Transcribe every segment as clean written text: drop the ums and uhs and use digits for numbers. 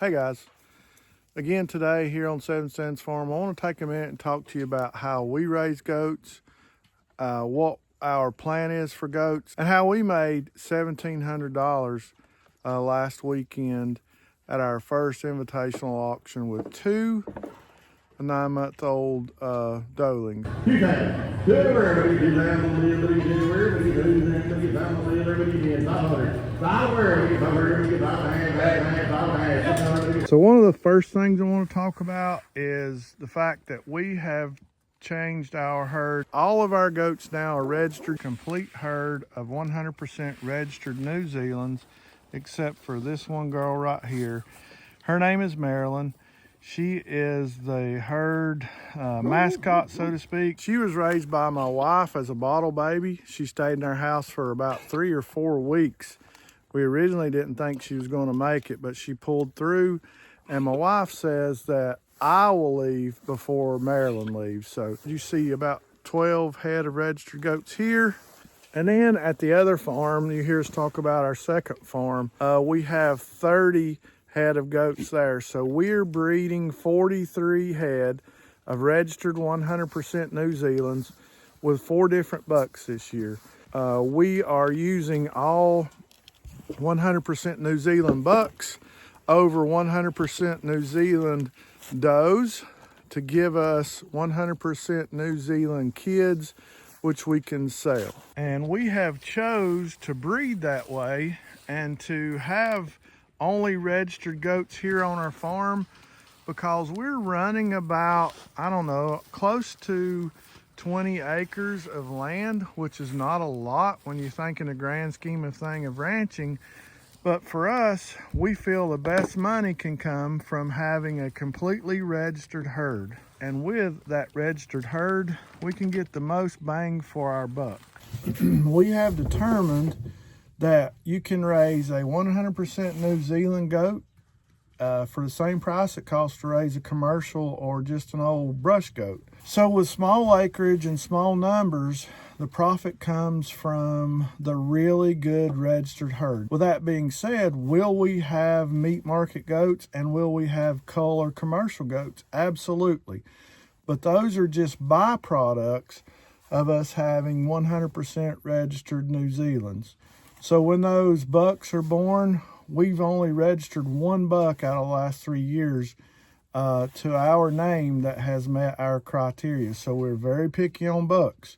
Hey guys, again today here on 7 Cents Farm, I want to take a minute and talk to you about how we raise goats, what our plan is for goats, and how we made $1,700 last weekend at our first invitational auction with two 9-month-old doelings. So one of the first things I want to talk about is the fact that we have changed our herd. All of our goats now are registered, complete herd of 100% registered New Zealands, except for this one girl right here. Her name is Marilyn. She is the herd mascot, so to speak. She was raised by my wife as a bottle baby. She stayed in our house for about 3 or 4 weeks. We originally didn't think she was going to make it, but she pulled through. And my wife says that I will leave before Marilyn leaves. So you see about 12 head of registered goats here. And then at the other farm, you hear us talk about our second farm. We have 30 head of goats there. So we're breeding 43 head of registered 100% New Zealands with 4 different bucks this year. We are using all 100% New Zealand bucks over 100% New Zealand does to give us 100% New Zealand kids, which we can sell. And we have chose to breed that way and to have only registered goats here on our farm because we're running about, I don't know, close to 20 acres of land, which is not a lot when you think in the grand scheme of thing of ranching. But for us, we feel the best money can come from having a completely registered herd. And with that registered herd, we can get the most bang for our buck. We have determined that you can raise a 100% New Zealand goat for the same price it costs to raise a commercial or just an old brush goat. So with small acreage and small numbers, the profit comes from the really good registered herd. With that being said, will we have meat market goats and will we have cull or commercial goats? Absolutely. But those are just byproducts of us having 100% registered New Zealands. So when those bucks are born, we've only registered 1 buck out of the last 3 years to our name that has met our criteria. So we're very picky on bucks.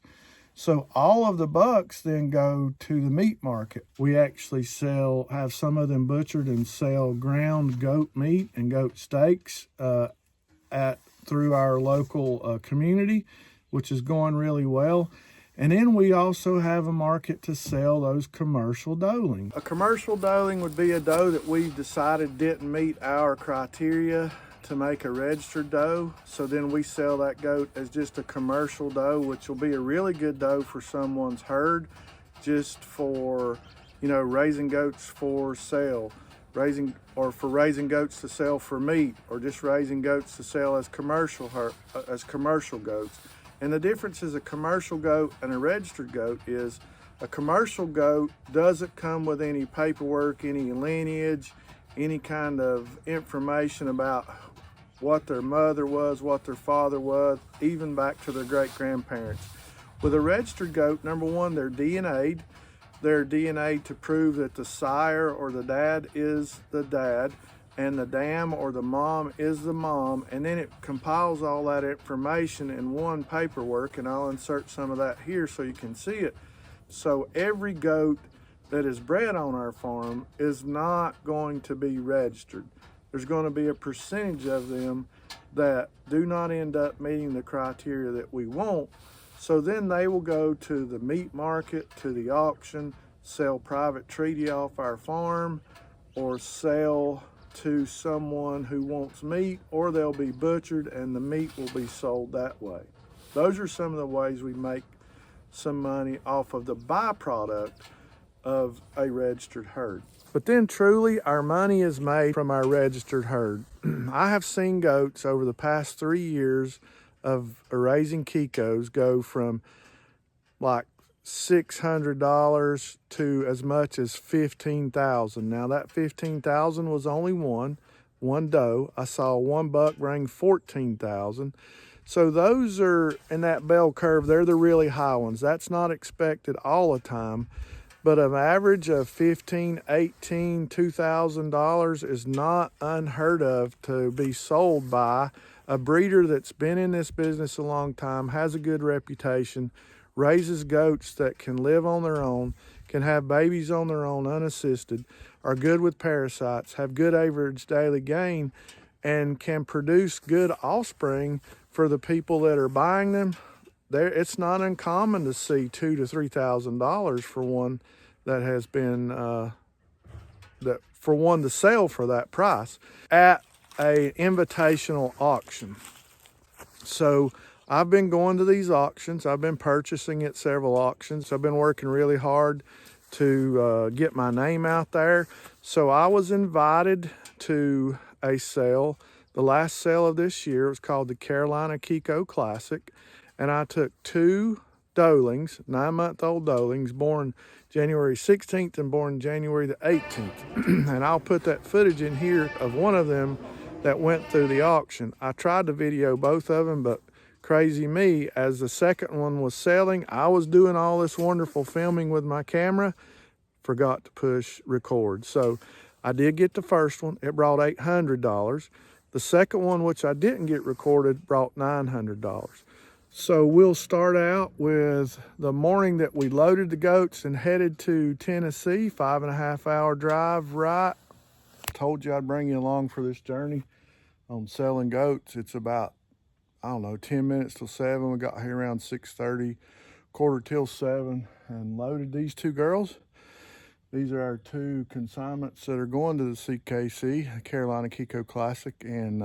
So all of the bucks then go to the meat market. We actually have some of them butchered and sell ground goat meat and goat steaks through our local community, which is going really well. And then we also have a market to sell those commercial doelings. A commercial doeling would be a doe that we decided didn't meet our criteria to make a registered doe. So then we sell that goat as just a commercial doe, which will be a really good doe for someone's herd, just for, you know, raising goats for sale, raising goats to sell for meat, or just raising goats to sell as commercial goats. And the difference is a commercial goat and a registered goat is a commercial goat doesn't come with any paperwork, any lineage, any kind of information about what their mother was, what their father was, even back to their great-grandparents. With a registered goat, number one, they're DNA'd. They're DNA'd to prove that the sire or the dad is the dad, and the dam or the mom is the mom, and then it compiles all that information in one paperwork, and I'll insert some of that here so you can see it. So every goat that is bred on our farm is not going to be registered. There's going to be a percentage of them that do not end up meeting the criteria that we want. So then they will go to the meat market, to the auction, sell private treaty off our farm, or sell to someone who wants meat, or they'll be butchered and the meat will be sold that way. Those are some of the ways we make some money off of the byproduct of a registered herd. But then truly our money is made from our registered herd. I have seen goats over the past 3 years of raising Kikos go from like $600 to as much as $15,000. Now that $15,000 was only one. one doe. I saw one buck bring 14,000. So those are in that bell curve. They're the really high ones. That's not expected all the time, but an average of $15,000, $18,000, $2,000 is not unheard of to be sold by a breeder that's been in this business a long time, has a good reputation, raises goats that can live on their own, can have babies on their own unassisted, are good with parasites, have good average daily gain, and can produce good offspring for the people that are buying them. It's not uncommon to see $2,000 to $3,000 for one that has been for one to sell for that price at a invitational auction. So I've been going to these auctions. I've been purchasing at several auctions. I've been working really hard to get my name out there. So I was invited to a sale. The last sale of this year was called the Carolina Kiko Classic, and I took two doelings, 9-month-old doelings, born January 16th and born January the 18th. And I'll put that footage in here of one of them that went through the auction. I tried to video both of them, but crazy me, as the second one was selling, I was doing all this wonderful filming with my camera, forgot to push record. So I did get the first one. It brought $800. The second one, which I didn't get recorded, brought $900. So we'll start out with the morning that we loaded the goats and headed to Tennessee, 5.5 hour drive, right? Told you I'd bring you along for this journey on selling goats. It's about, I don't know, 10 minutes till 7. We got here around 6:30, quarter till 7, and loaded these two girls. These are our two consignments that are going to the CKC, the Carolina Kiko Classic, in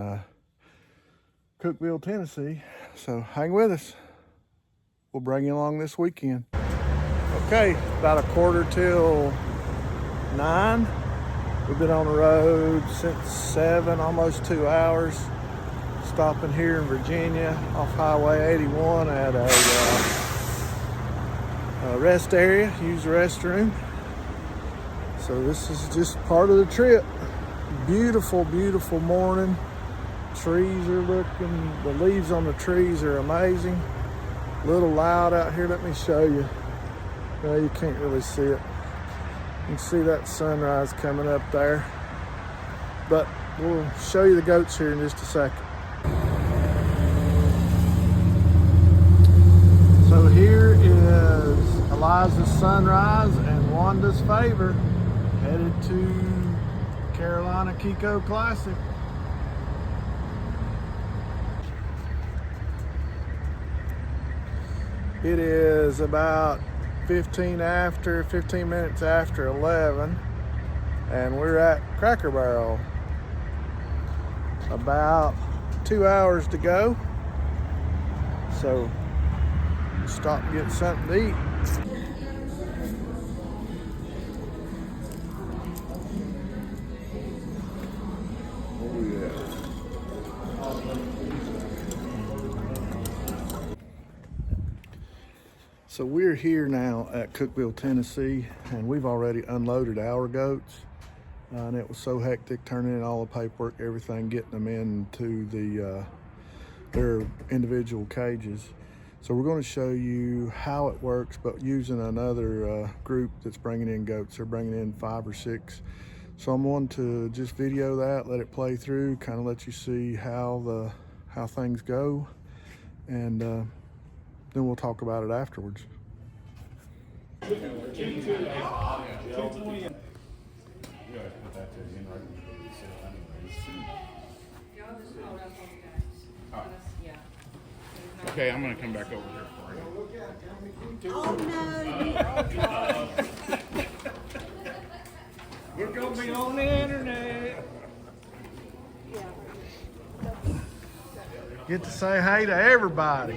Cookeville, Tennessee. So hang with us. We'll bring you along this weekend. Okay, about a quarter till 9. We've been on the road since 7, almost 2 hours. Stopping here in Virginia off Highway 81 at a rest area, use the restroom. So this is just part of the trip. Beautiful, beautiful morning. Trees are looking, the leaves on the trees are amazing. A little loud out here, let me show you. No, you can't really see it. You can see that sunrise coming up there. But we'll show you the goats here in just a second. So here is Eliza's sunrise and Wanda's favor, headed to Carolina Kiko Classic. It is about 15 minutes after 11, and we're at Cracker Barrel. About 2 hours to go. So stop and get something to eat. So we're here now at Cookeville, Tennessee, and we've already unloaded our goats. And it was so hectic turning in all the paperwork, everything, getting them into their individual cages. So we're going to show you how it works, but using another group that's bringing in goats. They're bringing in 5 or 6. So I'm going to just video that, let it play through, kind of let you see how things go, and then we'll talk about it afterwards. Okay, I'm gonna come back over here for you. Oh no! We're gonna be on the internet. Get to say hey to everybody.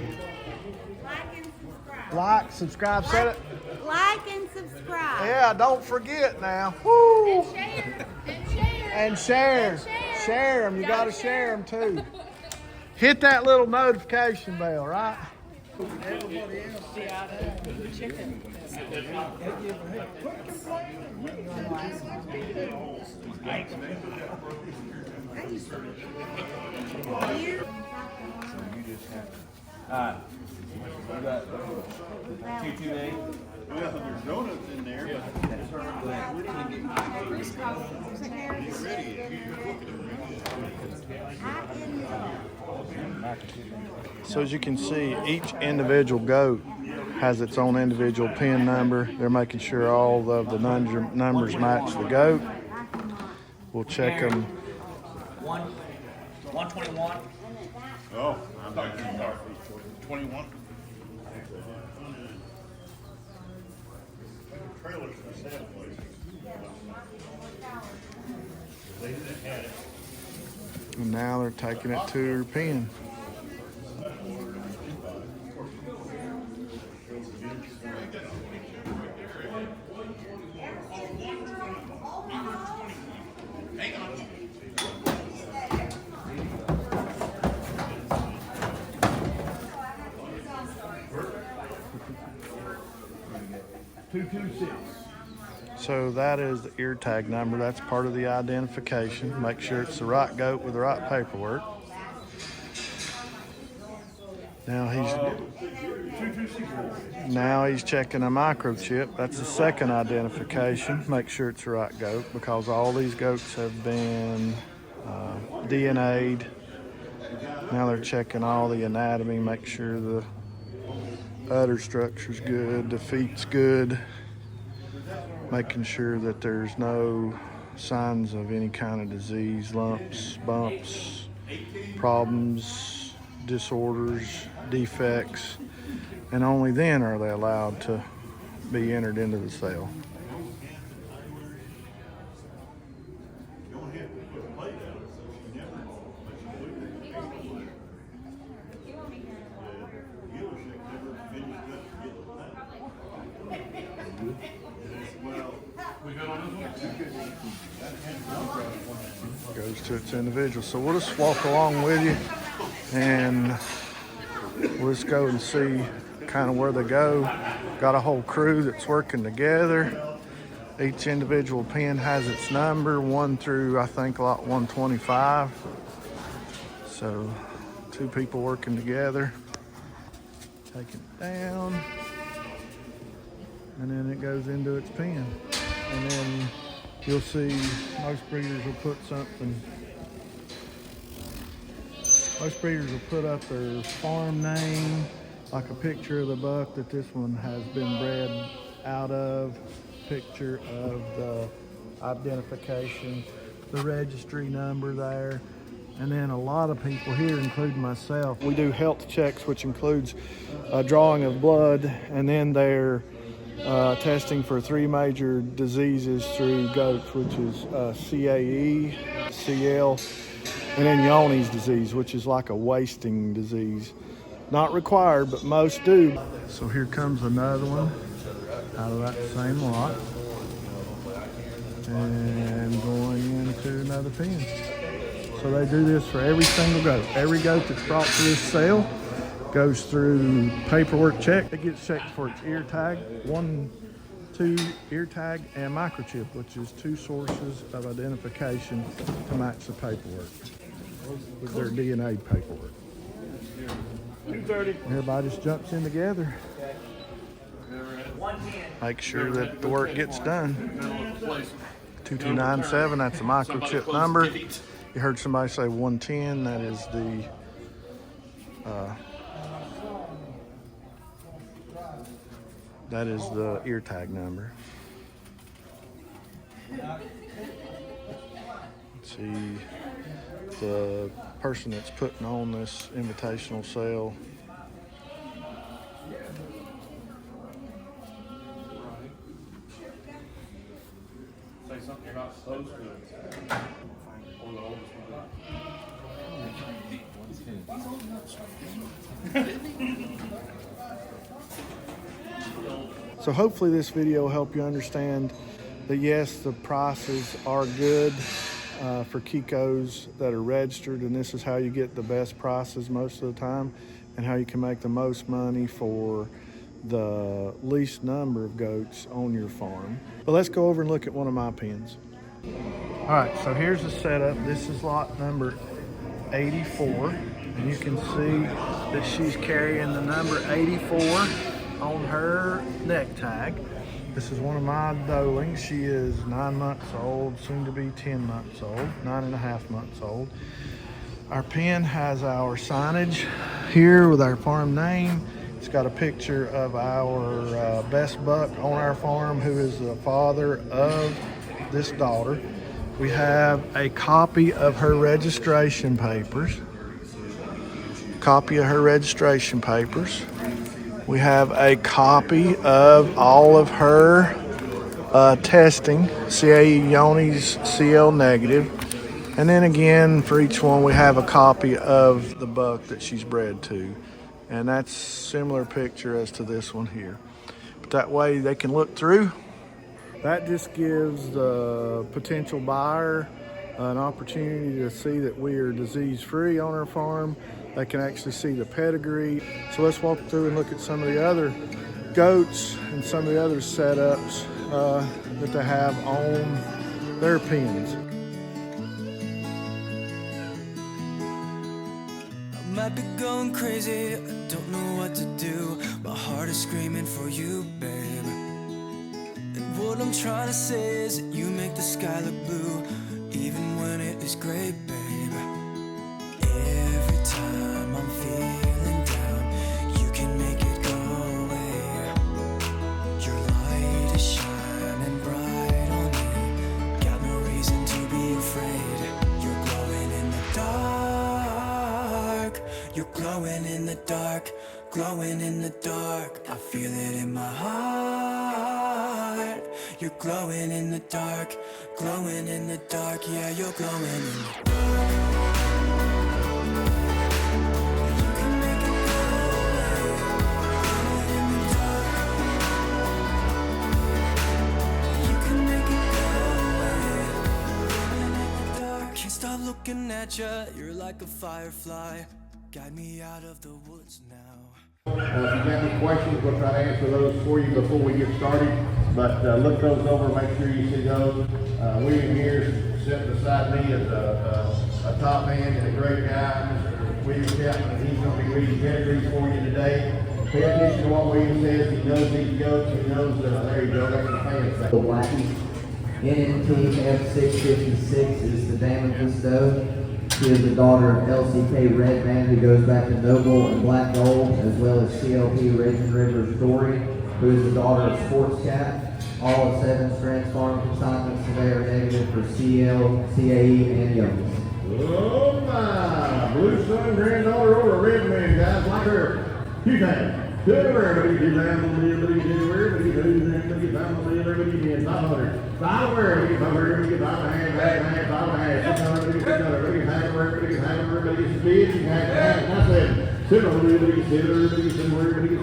Like and subscribe. Like, subscribe, said it. Like and subscribe. Yeah, don't forget now. Woo! And share. And share. Share them. You got to share them too. Hit that little notification bell, right? Everybody else see out there with the chicken. We got 228. Well, there's donuts in there. So as you can see, each individual goat has its own individual PIN number. They're making sure all of the numbers match the goat. We'll check them. 121. Oh, I'm back in the car. 21. Trailers for sale places. And now they're taking it to her pen. So that is the ear tag number. That's part of the identification. Make sure it's the right goat with the right paperwork. Now he's checking a microchip. That's the second identification. Make sure it's the right goat because all these goats have been DNA'd. Now they're checking all the anatomy, make sure the udder structure's good, the feet's good, making sure that there's no signs of any kind of disease, lumps, bumps, problems, disorders, defects, and only then are they allowed to be entered into the sale. Goes to its individual. So we'll just walk along with you and we'll just go and see kind of where they go. Got a whole crew that's working together. Each individual pen has its number, 1 through I think lot 125. So 2 people working together. Take it down. And then it goes into its pen. And then you'll see most breeders will put something. Most breeders will put up their farm name, like a picture of the buck that this one has been bred out of, picture of the identification, the registry number there. And then a lot of people here, including myself, we do health checks, which includes a drawing of blood, and then they're testing for 3 major diseases through goats, which is CAE, CL, and then Yawney's disease, which is like a wasting disease. Not required, but most do. So here comes another one out of that same lot. And going into another pen. So they do this for every single goat. Every goat that's brought to this sale goes through paperwork check. It gets checked for its ear tag, 1, 2 ear tag, and microchip, which is 2 sources of identification to match the paperwork with their DNA paperwork. 230. Everybody just jumps in together. Make sure that the work gets done. 2297, that's a microchip number. You heard somebody say 110, that is the ear tag number. Let's see, the person that's putting on this invitational sale. Say something you're not supposed to. Or the oldest one. So hopefully this video will help you understand that yes, the prices are good for Kikos that are registered, and this is how you get the best prices most of the time and how you can make the most money for the least number of goats on your farm. But let's go over and look at one of my pens. All right, so here's the setup. This is lot number 84, and you can see that she's carrying the number 84 on her neck tag. This is one of my doelings. She is 9 months old, soon to be 10 months old, 9.5 months old. Our pen has our signage here with our farm name. It's got a picture of our best buck on our farm, who is the father of this daughter. We have a copy of her registration papers. We have a copy of all of her testing, CAE Yonis, CL negative. And then again, for each one, we have a copy of the buck that she's bred to. And that's similar picture as to this one here. But that way they can look through. That just gives the potential buyer an opportunity to see that we are disease-free on our farm. They can actually see the pedigree. So let's walk through and look at some of the other goats and some of the other setups that they have on their pens. I might be going crazy, I don't know what to do. My heart is screaming for you, babe. And what I'm trying to say is that you make the sky look blue, even when it is gray, babe. Every time I'm feeling down, you can make it go away. Your light is shining bright on me, got no reason to be afraid. You're glowing in the dark, you're glowing in the dark, glowing in the dark. I feel it in my heart. You're glowing in the dark, glowing in the dark. Yeah, you're glowing in the dark. You can make it go away. Glowing in the dark. You can make it go away. Glowing in the dark. Can't stop looking at you, you're like a firefly. Guide me out of the woods now. If you got any questions, we'll try to answer those for you before we get started. But look those over, make sure you see those. William here sitting beside me is a top man and a great guy, Mr. William Chapman. He's going to be reading pedigrees for you today. Pay attention to what William says. He knows these goats. He knows, there you go, that's the fan side. Blackie. NNT F656 is the dam of this doe. She is the daughter of LCK Redman, who goes back to Noble and Black Gold, as well as CLP Raging River Story, who is the daughter of Sports Cat. All of 7 Strands Farm consignments today are negative for CL, CAE, and Young's. Oh my! Blue Sun granddaughter or a red man, guys, like her. Q-Time. Everybody get down on the everybody get everybody get down on the everybody get 500. 500, get 500, get 5.5, 5.5, 600, 600, everybody get everybody get speed, you have not said. 700, everybody get 700, everybody get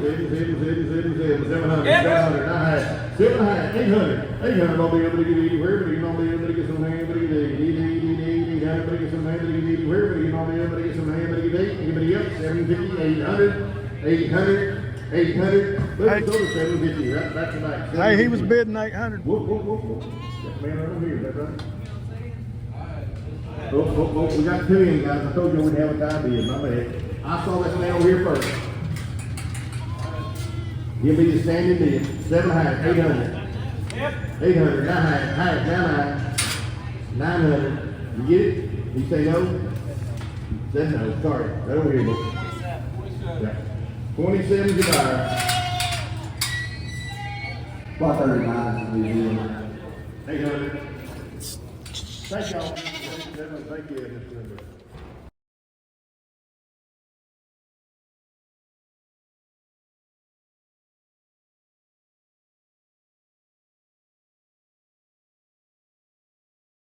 700, 800, all the everybody get 80, everybody all the everybody get some hand, everybody get 80, everybody get some hand, everybody get 80, everybody all the everybody get some hand, everybody get 8, everybody up 750, 800, 800. 800, let's go to 750, right back to back. Hey, he was bidding 800. Whoop, whoop, whoop, whoop. That man right over here, is that right? Oh, we got 2 in, guys. I told you we'd have a tie bid, my bad. I saw this man over here first. Give me the standing bid. 700, 800. Yep. 800, 900, high, down high. 900. You get it? You say no? You said no, sorry. Right over here, look. Yeah. 27 to buy. About 39 is the review. 800. Thank y'all. Thank you, Mr. Member.